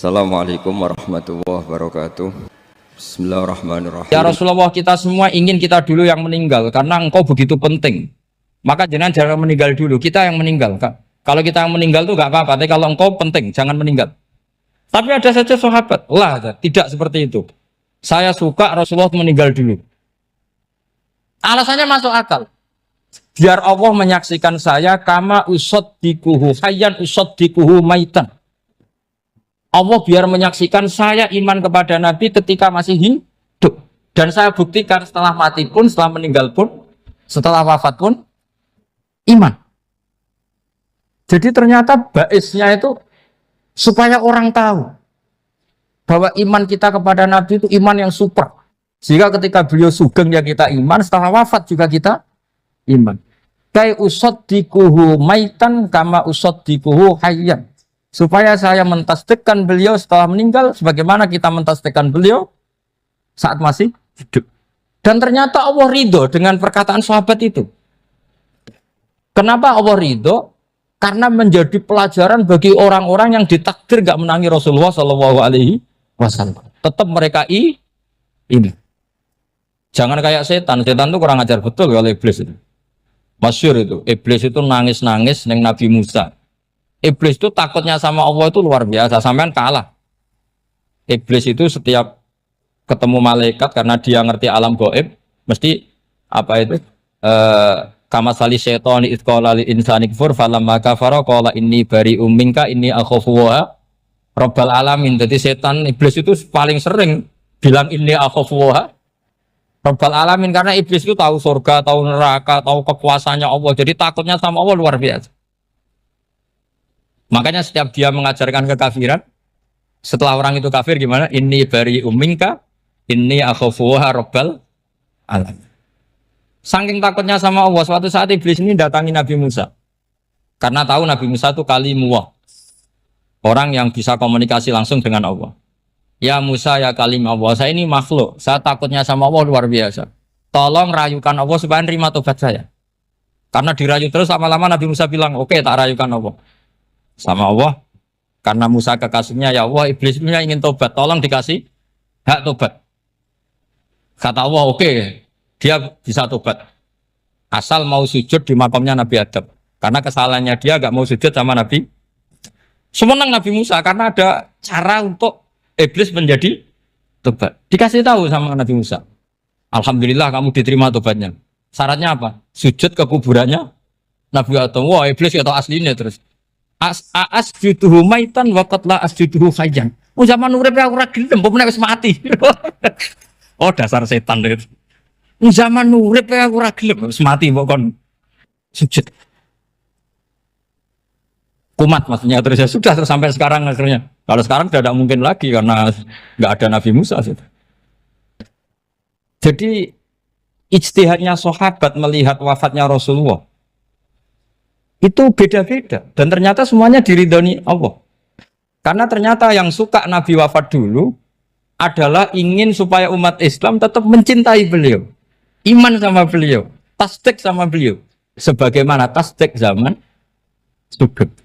Assalamualaikum warahmatullahi wabarakatuh. Bismillahirrahmanirrahim. Ya Rasulullah, kita semua ingin kita dulu yang meninggal karena engkau begitu penting. Maka jangan meninggal dulu, kita yang meninggal. Kalau kita yang meninggal tuh gak apa-apa, tapi kalau engkau penting, jangan meninggal. Tapi ada saja sahabat, tidak seperti itu. Saya suka Rasulullah meninggal dulu. Alasannya masuk akal. Biar Allah menyaksikan saya kama usaddikuhu hayyan usaddikuhu maitan. Allah biar menyaksikan saya iman kepada Nabi ketika masih hidup. Dan saya buktikan setelah mati pun, setelah meninggal pun, setelah wafat pun, iman. Jadi ternyata baisnya itu supaya orang tahu bahwa iman kita kepada Nabi itu iman yang super. Sehingga ketika beliau sugeng ya kita iman, setelah wafat juga kita iman. Kai usaddikuhu maitan kama usaddikuhu hayyan. Supaya saya mentasdikkan beliau setelah meninggal sebagaimana kita mentasdikkan beliau saat masih hidup. Dan ternyata Allah ridho dengan perkataan sahabat itu. Kenapa Allah ridho? Karena menjadi pelajaran bagi orang-orang yang ditakdir gak menangi Rasulullah SAW. Tetap mereka ini. Jangan kayak setan. Setan itu kurang ajar betul oleh iblis itu. Masyhur itu. Iblis itu nangis-nangis neng Nabi Musa. Iblis itu takutnya sama Allah itu luar biasa, sampean kalah. Iblis itu setiap ketemu malaikat karena dia ngerti alam gaib, mesti apa itu? Kama sali syaitani id qala lil insani kfur falamma kafara qala inni bari'um minka inni akhafu wa rabbal alamin. Jadi setan iblis itu paling sering bilang inni akhafu wa rabbal alamin karena iblis itu tahu surga, tahu neraka, tahu kekuasaannya Allah. Jadi takutnya sama Allah luar biasa. Makanya setiap dia mengajarkan kekafiran, setelah orang itu kafir gimana? Inni bari'um minka, inni akhafu wa rabbal alamin. Saking takutnya sama Allah, suatu saat iblis ini datangi Nabi Musa. Karena tahu Nabi Musa itu kalimullah. Orang yang bisa komunikasi langsung dengan Allah. Ya Musa ya kalim Allah, saya ini makhluk. Saya takutnya sama Allah luar biasa. Tolong rayukan Allah supaya nerima tobat saya. Karena dirayu terus lama-lama Nabi Musa bilang, oke, tak rayukan Allah. Sama Allah. Karena Musa kekasihnya, ya Allah, iblis punya ingin tobat. Tolong dikasih hak tobat. Kata Allah, oke. Dia bisa tobat asal mau sujud di makamnya Nabi Adam, karena kesalahannya dia gak mau sujud sama Nabi. Semenang Nabi Musa karena ada cara untuk iblis menjadi tobat. Dikasih tahu sama Nabi Musa, alhamdulillah kamu diterima tobatnya. Syaratnya apa? Sujud ke kuburannya Nabi Adam. Wah, iblis ya tahu aslinya terus. Asjuduhu maitan wa qatla asjuduhu hayyan. Zaman urip aku ora gelem, mbok wis mati. Oh, dasar setan itu. Zaman urip ya aku ora gelem wis mati mbok kon sujud. Kumat maksudnya terus ya sudah terus sampai sekarang akhirnya. Kalau sekarang sudah tidak mungkin lagi karena nggak ada Nabi Musa. Jadi ijtihadnya sahabat melihat wafatnya Rasulullah itu beda-beda dan ternyata semuanya diridhoni Allah. Karena ternyata yang suka Nabi wafat dulu adalah ingin supaya umat Islam tetap mencintai beliau. Iman sama beliau, tasdik sama beliau, sebagaimana tasdik zaman sugeng.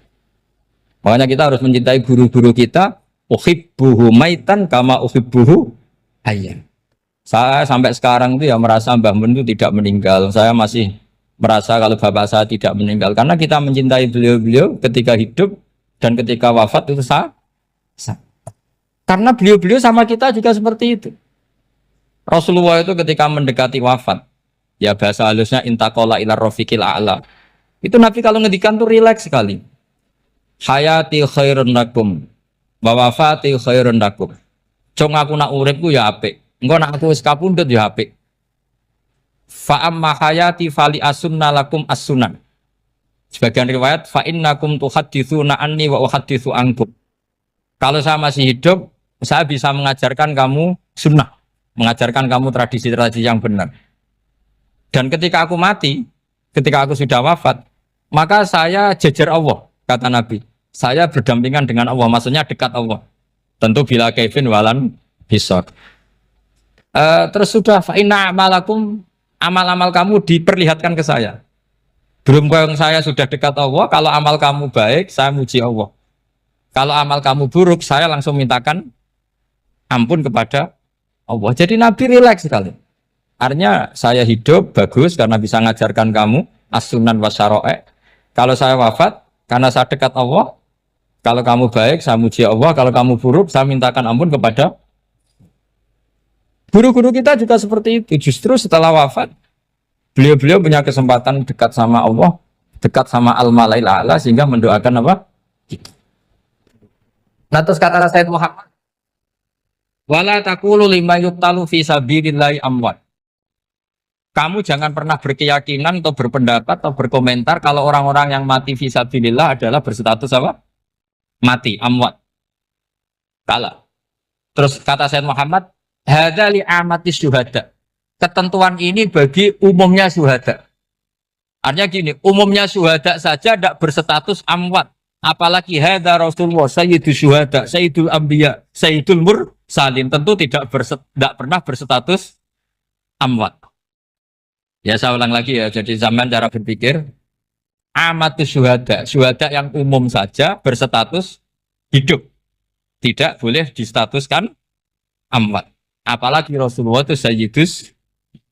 Makanya kita harus mencintai guru-guru kita. Uhibbuhu maitan kama uhibbuhu hayyan. Saya sampai sekarang itu ya merasa Mbah Mun itu tidak meninggal. Saya masih merasa kalau bapak saya tidak meninggal karena kita mencintai beliau-beliau ketika hidup dan ketika wafat itu karena beliau-beliau sama kita juga seperti itu. Rasulullah itu ketika mendekati wafat, ya bahasa halusnya intaqala ila rafiqil a'la. Itu Nabi kalau ngedikan tuh rileks sekali. Hayati khairun lakum wa wafati khairun lakum. Cong aku nak uripku ya apik. Engko nak aku wis kapundhut ya apik. Fa amma hayati fali asunna lakum as-sunan. Sebagian riwayat fa innakum tuhadditsuna anni wa uhadditsu ankum. Kalau saya masih hidup, saya bisa mengajarkan kamu sunnah. Mengajarkan kamu tradisi-tradisi yang benar. Dan ketika aku mati, ketika aku sudah wafat, maka saya jejer Allah, kata Nabi. Saya berdampingan dengan Allah, maksudnya dekat Allah. Tentu bila kaifin walan hisab. Terus sudah fa'inna amalakum, amal-amal kamu diperlihatkan ke saya. Belum yang saya sudah dekat Allah, kalau amal kamu baik, saya muji Allah. Kalau amal kamu buruk, saya langsung mintakan ampun kepada Allah. Jadi Nabi rileks sekali. Artinya saya hidup bagus karena bisa ngajarkan kamu as-sunan wa syara'i'. Kalau saya wafat karena saya dekat Allah. Kalau kamu baik, saya muji Allah. Kalau kamu buruk, saya mintakan ampun kepada guru-guru kita juga seperti itu. Justru setelah wafat, beliau-beliau punya kesempatan dekat sama Allah, dekat sama Al-Mala'il A'la, sehingga mendoakan apa? Nah terus kata Sayyid Muhammad, wala taqulu lima yuqtalu fi sabilillahi amwat. Kamu jangan pernah berkeyakinan atau berpendapat atau berkomentar kalau orang-orang yang mati fi sabilillah adalah berstatus apa? Mati, amwat. Kalah. Terus kata Sayyid Muhammad, hadza li amati syuhada. Ketentuan ini bagi umumnya syuhada. Artinya gini, umumnya syuhada saja tidak berstatus amwat. Apalagi hadza Rasulullah sayyidul syuhada, sayyidul anbiya, sayyidul mursalin, tentu tidak pernah berstatus amwat. Ya saya ulang lagi ya, jadi zaman cara berpikir amatus syuhada, syuhada yang umum saja berstatus hidup, tidak boleh distatuskan amwat. Apalagi Rasulullah itu sayyidus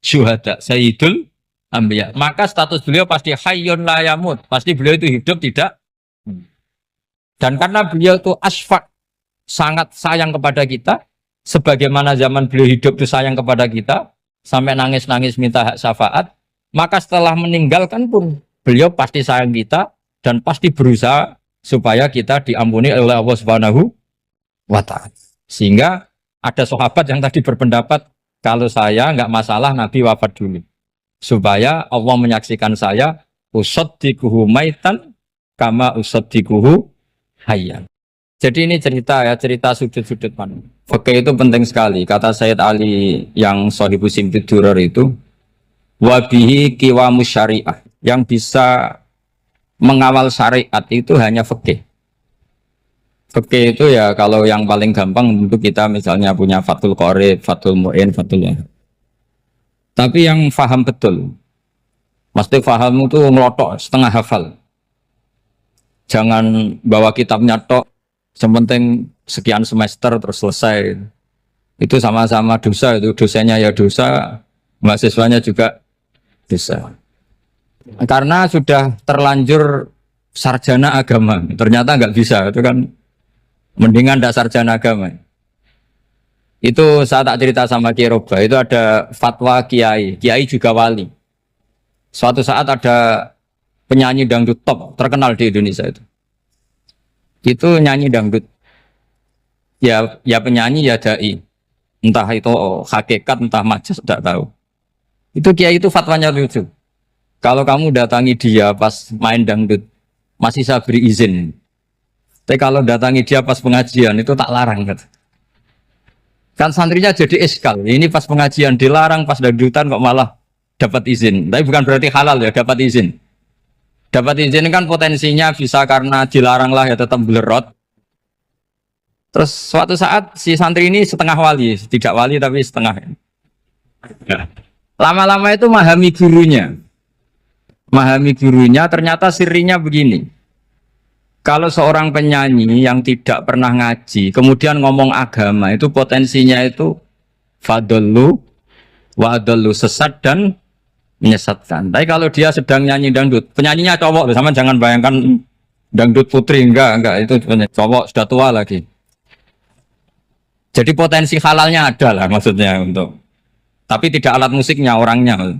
syuhada, sayyidul anbiya. Maka status beliau pasti hayyun la yamut, pasti beliau itu hidup tidak. Dan karena beliau itu asfaq, sangat sayang kepada kita, sebagaimana zaman beliau hidup itu sayang kepada kita, sampai nangis-nangis minta hak syafaat, maka setelah meninggalkan pun beliau pasti sayang kita dan pasti berusaha supaya kita diampuni oleh Allah Subhanahu wa ta'ala. Sehingga ada sahabat yang tadi berpendapat kalau saya nggak masalah Nabi wafat dulu, supaya Allah menyaksikan saya usaddiquhu maitan kama usaddiquhu hayyan. Jadi ini cerita ya, cerita sudut-sudut mana. Fikih itu penting sekali. Kata Sayyid Ali yang Shahibus Simtud Durar itu, wabihi qiwamus syariah. Yang bisa mengawal syariat itu hanya fikih. Fikih itu ya kalau yang paling gampang untuk kita misalnya punya Fathul Qorib, Fathul Mu'in, Fathul Wahab. Tapi yang faham betul, mesti faham itu ngelotok setengah hafal. Jangan bawa kitabnya tok, sementing sekian semester terus selesai. Itu sama-sama dosa, itu dosanya ya dosa, mahasiswanya juga dosa. Karena sudah terlanjur sarjana agama, ternyata nggak bisa, itu kan mendingan ndak sarjana agama. Itu saya tak cerita sama Kiai Roba, itu ada fatwa kiai, kiai juga wali. Suatu saat ada penyanyi dangdut top terkenal di Indonesia itu nyanyi dangdut, ya penyanyi ya dai, entah itu hakikat entah majas tidak tahu. Itu kiai itu fatwanya lucu. Kalau kamu datangi dia pas main dangdut, masih saya beri izin. Tapi kalau datangi dia pas pengajian, itu tak larang. Kan santrinya jadi eskal. Ini pas pengajian dilarang, pas dangdutan kok malah dapat izin. Tapi bukan berarti halal ya, dapat izin. Dapat izin kan potensinya bisa karena dilarang lah ya tetap belerot. Terus suatu saat si santri ini setengah wali, tidak wali tapi setengah. Ya. Lama-lama itu memahami gurunya. Memahami gurunya, ternyata sirinya begini. Kalau seorang penyanyi yang tidak pernah ngaji, kemudian ngomong agama, itu potensinya itu fadollu wa adollu, sesat dan menyesatkan. Tapi kalau dia sedang nyanyi dangdut, penyanyinya cowok, sama jangan bayangkan dangdut putri, enggak, itu cowok sudah tua lagi. Jadi potensi halalnya ada lah maksudnya untuk, tapi tidak alat musiknya, orangnya.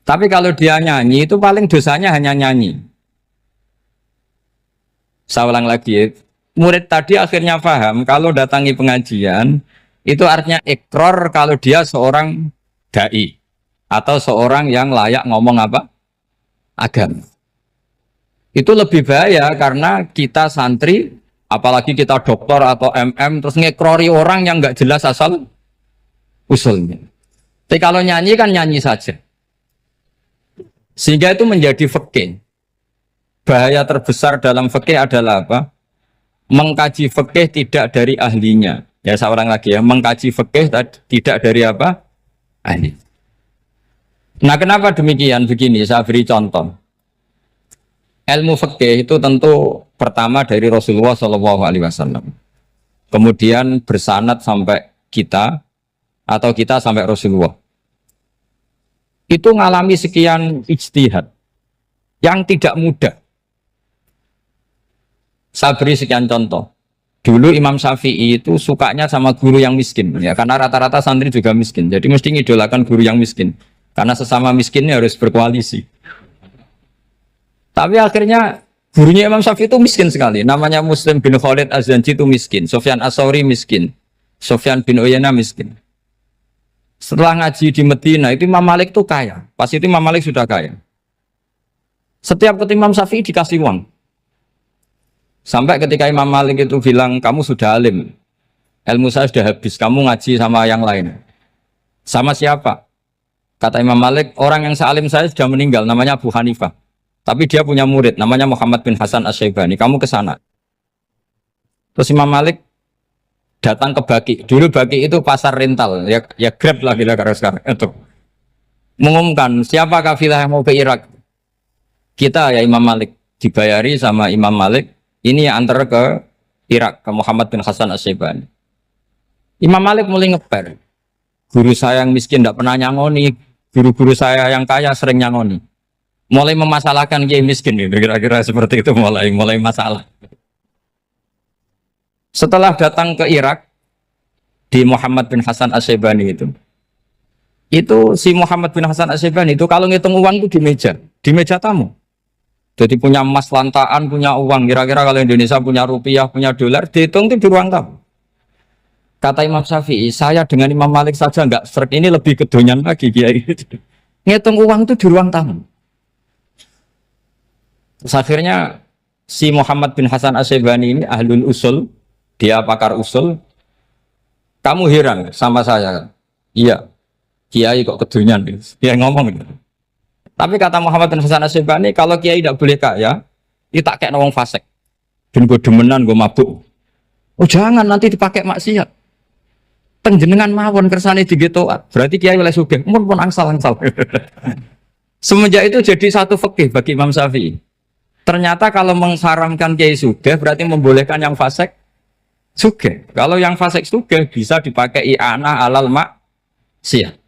Tapi kalau dia nyanyi itu paling dosanya hanya nyanyi. Saya ulang lagi, murid tadi akhirnya paham kalau datangi pengajian itu artinya ikrar kalau dia seorang dai atau seorang yang layak ngomong apa? Agama. Itu lebih bahaya karena kita santri, apalagi kita doktor atau MM terus ngekrori orang yang nggak jelas asal usulnya. Tapi kalau nyanyi kan nyanyi saja. Sehingga itu menjadi fikih. Bahaya terbesar dalam fikih adalah apa? Mengkaji fikih tidak dari ahlinya. Ya saya ulang lagi ya, mengkaji fikih tidak dari apa? Ahli. Nah kenapa demikian? Begini, saya beri contoh. Ilmu fikih itu tentu pertama dari Rasulullah Shallallahu Alaihi Wasallam, kemudian bersanad sampai kita atau kita sampai Rasulullah. Itu ngalami sekian ijtihad yang tidak mudah. Saya beri sekian contoh. Dulu Imam Syafi'i itu sukanya sama guru yang miskin, ya, karena rata-rata santri juga miskin. Jadi mesti ngidolakan guru yang miskin, karena sesama miskinnya harus berkoalisi. Tapi akhirnya gurunya Imam Syafi'i itu miskin sekali. Namanya Muslim bin Khalid Az-Zanji itu miskin, Sufyan As-Sauri miskin, Sufyan bin Uyainah miskin. Setelah ngaji di Medina itu Imam Malik itu kaya. Pas itu Imam Malik sudah kaya. Setiap ketemu Imam Syafi'i dikasih uang. Sampai ketika Imam Malik itu bilang, kamu sudah alim, ilmu saya sudah habis, kamu ngaji sama yang lain. Sama siapa? Kata Imam Malik, orang yang sealim saya sudah meninggal, namanya Abu Hanifah. Tapi dia punya murid, namanya Muhammad bin Hasan Asy-Syaibani, kamu ke sana. Terus Imam Malik datang ke Baki. Dulu Baki itu pasar rental, ya Grab lah kira-kira sekarang. Itu mengumumkan, siapa kafilah yang mau ke Irak? Kita ya Imam Malik, dibayari sama Imam Malik. Ini yang antar ke Irak, ke Muhammad bin Hasan Asy-Syaibani. Imam Malik mulai ngeper. Guru saya yang miskin tidak pernah nyangoni, guru-guru saya yang kaya sering nyangoni. Mulai memasalahkan kiai miskin, gitu. Kira-kira seperti itu mulai masalah. Setelah datang ke Irak, di Muhammad bin Hasan Asy-Syaibani itu si Muhammad bin Hasan Asy-Syaibani itu kalau ngitung uang itu di meja tamu. Jadi punya emas lantaan, punya uang. Kira-kira kalau Indonesia punya rupiah, punya dolar, dihitung itu di ruang tamu. Kata Imam Syafi'i, saya dengan Imam Malik saja enggak serik, ini lebih kedonyan lagi kiai. Ngitung uang itu di ruang tamu. Terus akhirnya si Muhammad bin Hasan Asy-Syaibani ini ahlul usul, dia pakar usul. Kamu heran sama saya? Iya, kiai kok kedonyan. Dia ngomong gitu. Tapi kata Muhammad bin Hasan Asy-Syaibani, kalau kiai tidak boleh kaya, itu tak kayak wong fasik. Dan gue demenan, gue mabuk. Oh jangan, nanti dipakai maksiat. Penjenengan mawon kersane digetoat. Berarti kiai oleh sugih, pun angsal-angsal. Semenjak itu jadi satu fikih bagi Imam Syafi'i. Ternyata kalau mengharamkan kiai sugih, berarti membolehkan yang fasik sugih. Kalau yang fasik sugih bisa dipakai i'anah alal maksiat.